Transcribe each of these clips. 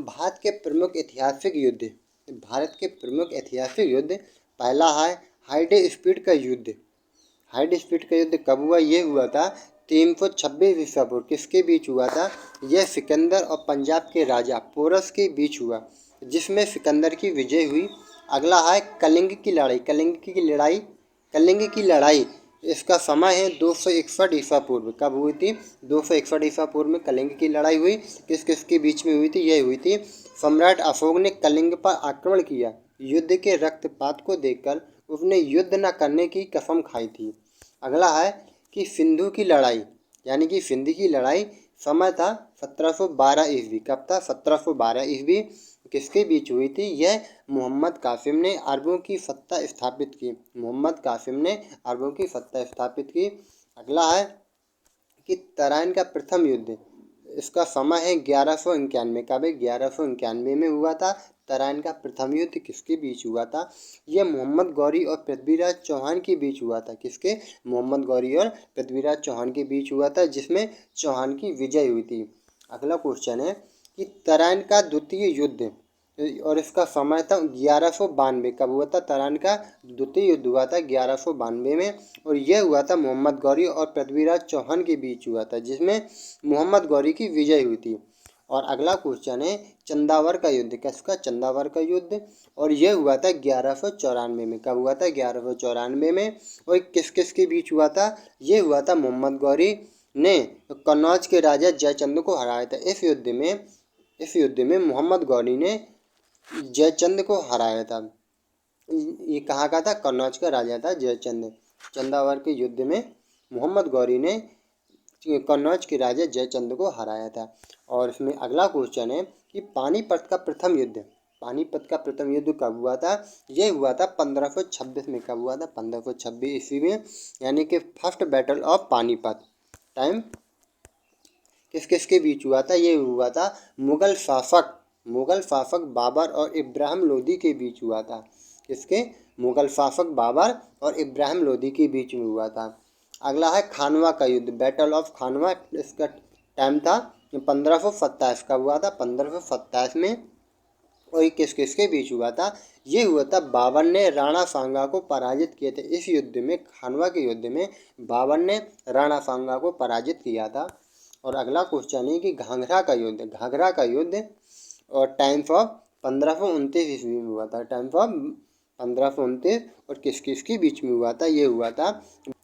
भारत के प्रमुख ऐतिहासिक युद्ध। भारत के प्रमुख ऐतिहासिक युद्ध, पहला है हाइडे स्पीड का युद्ध। हाइडे स्पीड का युद्ध कब हुआ? ये हुआ था 326 ईसा पूर्व। किसके बीच हुआ था? यह सिकंदर और पंजाब के राजा पोरस के बीच हुआ, जिसमें सिकंदर की विजय हुई। अगला है कलिंग की लड़ाई। कलिंग की लड़ाई इसका समय है 261 ईसा पूर्व। कब हुई थी? 261 ईसा पूर्व में कलिंग की लड़ाई हुई। किस किस के बीच में हुई थी? यह हुई थी, सम्राट अशोक ने कलिंग पर आक्रमण किया। युद्ध के रक्तपात को देखकर उसने युद्ध न करने की कसम खाई थी। अगला है कि सिंधु की लड़ाई, यानी कि सिंधु की लड़ाई समय था 1712 ईस्वी। कब था? 1712 ईस्वी। किसके बीच हुई थी? यह मोहम्मद कासिम ने अरबों की सत्ता स्थापित की। मोहम्मद कासिम ने अरबों की सत्ता स्थापित की। अगला है कि तराइन का प्रथम युद्ध, इसका समय है 1191। कब? 1191 में हुआ था तराइन का प्रथम युद्ध। किसके बीच हुआ था? यह मोहम्मद गौरी और पृथ्वीराज चौहान के बीच हुआ था। किसके? मोहम्मद गौरी और पृथ्वीराज चौहान के बीच हुआ था, जिसमें चौहान की विजय हुई थी। अगला क्वेश्चन है कि तराइन का द्वितीय युद्ध, और इसका समय था 1192। कब हुआ था? तराइन का द्वितीय युद्ध हुआ था 1192 में, और यह हुआ था मोहम्मद गौरी और पृथ्वीराज चौहान के बीच हुआ था, जिसमें मोहम्मद गौरी की विजय हुई थी। और अगला क्वेश्चन है चंदावर का युद्ध। किसका? चंदावर का युद्ध, और यह हुआ था 1194 में। कब हुआ था? 1194 में। और किस किस के बीच हुआ था? ये हुआ था मोहम्मद गौरी ने कन्नौज के राजा जयचंद को हराया था। इस युद्ध में मोहम्मद गौरी ने जयचंद को हराया था। ये कहाँ का था? कन्नौज का राजा था जयचंद। चंदावर के युद्ध में मोहम्मद गौरी ने कन्नौज के राजा जयचंद को हराया था। और इसमें अगला क्वेश्चन है कि पानीपत का प्रथम युद्ध। पानीपत का प्रथम युद्ध कब हुआ था? ये हुआ था 1526 में। कब हुआ था? 1526 ईस्वी में, यानी कि first battle of Panipat. Time किस किस के बीच हुआ था? ये हुआ था मुगल शासक बाबर और इब्राहिम लोदी के बीच हुआ था। किसके? मुगल शासक बाबर और इब्राहिम लोदी के बीच में हुआ था। अगला है खानवा का युद्ध, बैटल ऑफ खानवा। इसका टाइम था 1527। कब हुआ था? 1527 में। और ये किस किस के बीच हुआ था? ये हुआ था बाबर ने राणा सांगा को पराजित किए थे। इस युद्ध में, खानवा के युद्ध में, बाबर ने राणा सांगा को पराजित किया था। और अगला क्वेश्चन है कि घाघरा का युद्ध और टाइम्स ऑफ 1529 ईस्वी में हुआ था। टाइम्स ऑफ 1529, और किस किस के बीच में हुआ था? ये हुआ था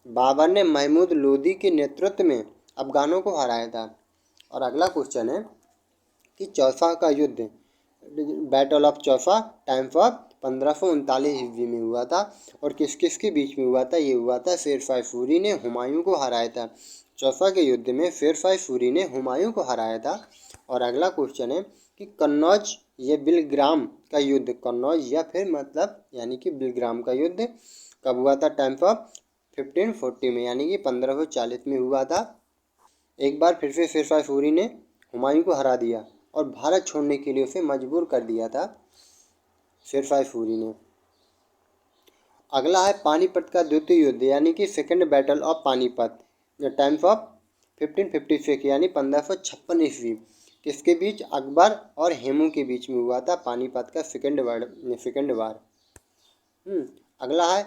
बाबर ने महमूद लोदी के नेतृत्व में अफगानों को हराया था। और अगला क्वेश्चन है कि चौसा का युद्ध, battle of Chausa, times of 1539 ईस्वी में हुआ था। और किस किस के बीच में हुआ था? ये हुआ था शेरशाह सूरी ने हुमायूं को हराया था। चौसा के युद्ध में शेरशाह सूरी ने हुमायूं को हराया था। और अगला क्वेश्चन है कि कन्नौज या बिलग्राम का युद्ध, कन्नौज या फिर मतलब यानी कि बिलग्राम का युद्ध कब हुआ था? टाइम्स ऑफ 1540 में, यानी कि 1540 में हुआ था। एक बार फिर से शेरशाह सूरी ने हुमायूं को हरा दिया और भारत छोड़ने के लिए उसे मजबूर कर दिया था शेरशाह सूरी ने। अगला है पानीपत का द्वितीय युद्ध, यानी कि second battle of Panipat, times of 1556, यानी 1556 ईस्वी। किसके बीच? अकबर और हेमू के बीच में हुआ था पानीपत का सेकंड वार। अगला है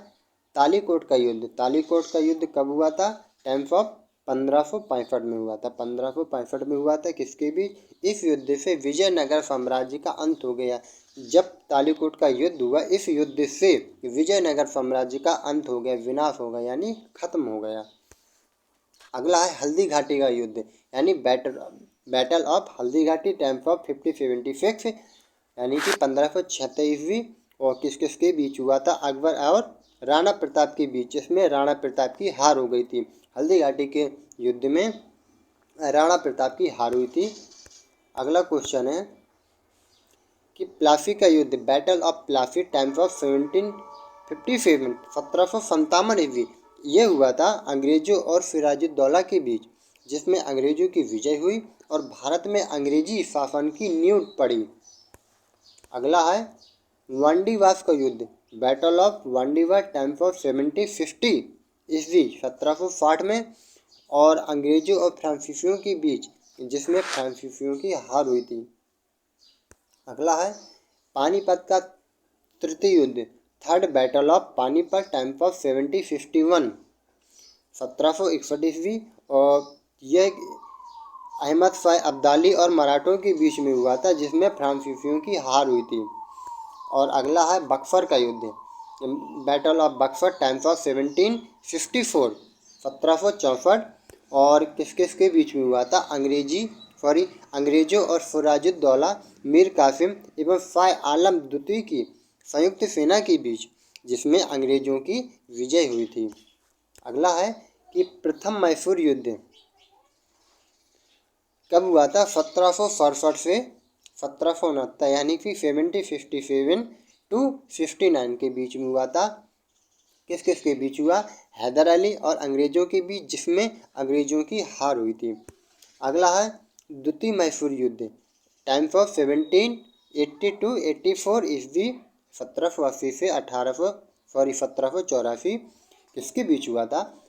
तालीकोट का युद्ध। तालीकोट का युद्ध कब हुआ था? टाइम्स ऑफ 1565 में हुआ था। 1565 में हुआ था। किसके बीच? इस युद्ध से विजयनगर साम्राज्य का अंत हो गया। जब तालीकोट का युद्ध हुआ, इस युद्ध से विजयनगर साम्राज्य का अंत हो गया, विनाश हो गया, यानी खत्म हो गया। अगला है हल्दी घाटी का युद्ध, यानी battle of Haldi Ghati, times of 1576, यानी कि 1576 ईस्वी। और किस किस के बीच हुआ था? अकबर और राणा प्रताप के बीच। इसमें राणा प्रताप की हार हो गई थी। हल्दी घाटी के युद्ध में राणा प्रताप की हार हुई थी। अगला क्वेश्चन है कि प्लासी का युद्ध, battle of Plassey, times of 1757, 1757 ईस्वी। ये हुआ था अंग्रेजों और सिराजुद्दौला के बीच, जिसमें अंग्रेजों की विजय हुई और भारत में अंग्रेजी शासन की नींव पड़ी। अगला है वांडीवास का युद्ध, battle of Wandiwash, times of 1760 ईस्वी, 1760 में, और अंग्रेजों और फ्रांसीसियों के बीच, जिसमें फ्रांसीसियों की हार हुई थी। अगला है पानीपत का तृतीय युद्ध, third battle of Panipat, time of 1751, 1761 ईस्वी। और यह अहमद शाह अब्दाली और मराठों के बीच में हुआ था, जिसमें फ्रांसीसियों की हार हुई थी। और अगला है बक्सर का युद्ध, battle of Buxar, times of 1754, 1764। और किस किस के बीच में हुआ था? अंग्रेजों और सिराजुद्दौला मीर कासिम एवं शाह आलम द्वितीय की संयुक्त सेना के बीच, जिसमें अंग्रेजों की विजय हुई थी। अगला है कि प्रथम मैसूर युद्ध कब हुआ था? 1767 से 1769, यानी कि 1757 टू 69 के बीच में हुआ था। किस किस के बीच हुआ? हैदर अली और अंग्रेजों के बीच, जिसमें अंग्रेजों की हार हुई थी। अगला है द्वितीय मैसूर युद्ध, टाइम्स ऑफ 1780 टू 84 ईस्वी, 1780 से 1784 किसके बीच हुआ था?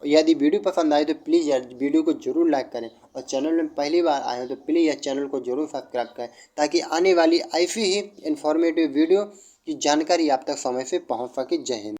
यदि वीडियो पसंद आए तो प्लीज़ यार वीडियो को जरूर लाइक करें, और चैनल में पहली बार आए हो तो प्लीज़ यार चैनल को जरूर सब्सक्राइब करें, ताकि आने वाली ऐसी ही इन्फॉर्मेटिव वीडियो की जानकारी आप तक समय से पहुंच सके। जय हिंद।